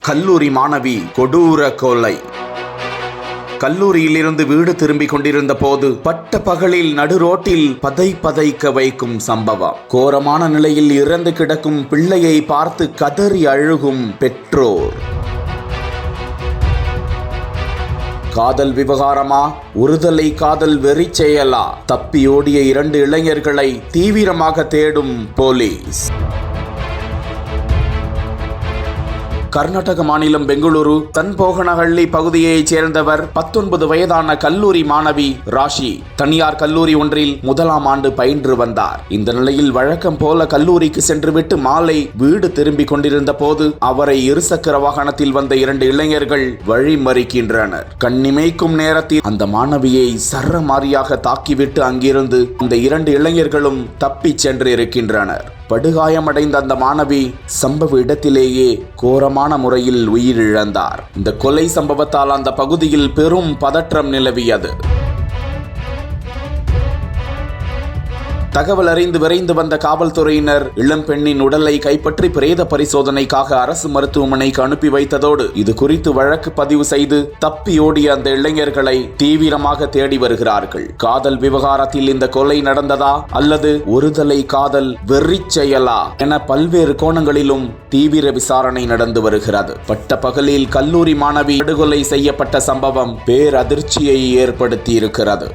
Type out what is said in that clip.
கல்லூரி மாணவி கொடூர கொலை. கல்லூரியிலிருந்து வீடு திரும்பிக் கொண்டிருந்த போது பட்ட பகலில் நடுரோட்டில் பதைக்க வைக்கும் சம்பவம். கோரமான நிலையில் இறந்து கிடக்கும் பிள்ளையை பார்த்து கதறி அழுகும் பெற்றோர். காதல் விவகாரமா, ஒருதலை காதல் வெறி செயலா? தப்பியோடிய 2 இளைஞர்களை தீவிரமாக தேடும் போலீஸ். கர்நாடக மாநிலம் பெங்களூரு தன்போகனஹள்ளி பகுதியைச் சேர்ந்தவர் 19 வயதான கல்லூரி மாணவி ராஷி. தனியார் கல்லூரி ஒன்றில் 1ஆம் ஆண்டு பயின்று வந்தார். இந்த நிலையில் வழக்கம் போல கல்லூரிக்கு சென்றுவிட்டு மாலை வீடு திரும்பிக் கொண்டிருந்த போது அவரை இருசக்கர வாகனத்தில் வந்த 2 இளைஞர்கள் வழிமறிக்கின்றனர். கண்ணிமைக்கும் நேரத்தில் அந்த மாணவியை சரமாரியாக தாக்கிவிட்டு அங்கிருந்து இந்த 2 இளைஞர்களும் தப்பிச் சென்று இருக்கின்றனர். படுகாயமடைந்த அந்த மாணவி சம்பவ இடத்திலேயே கோரமான முறையில் உயிரிழந்தார். இந்த கொலை சம்பவத்தால் அந்த பகுதியில் பெரும் பதற்றம் நிலவியது. தகவல் அறிந்து விரைந்து வந்த காவல்துறையினர் இளம் பெண்ணின் உடலை கைப்பற்றி பிரேத பரிசோதனைக்காக அரசு மருத்துவமனைக்கு அனுப்பி வைத்ததோடு இது குறித்து வழக்கு பதிவு செய்து தப்பியோடிய அந்த இளைஞர்களை தீவிரமாக தேடி வருகிறார்கள். காதல் விவகாரத்தில் இந்த கொலை நடந்ததா அல்லது ஒருதலை காதல் வெறி செயலா என பல்வேறு கோணங்களிலும் தீவிர விசாரணை நடந்து வருகிறது. பட்ட பகலில் கல்லூரி மாணவி படுகொலை செய்யப்பட்ட சம்பவம் பேரதிர்ச்சியை ஏற்படுத்தி இருக்கிறது.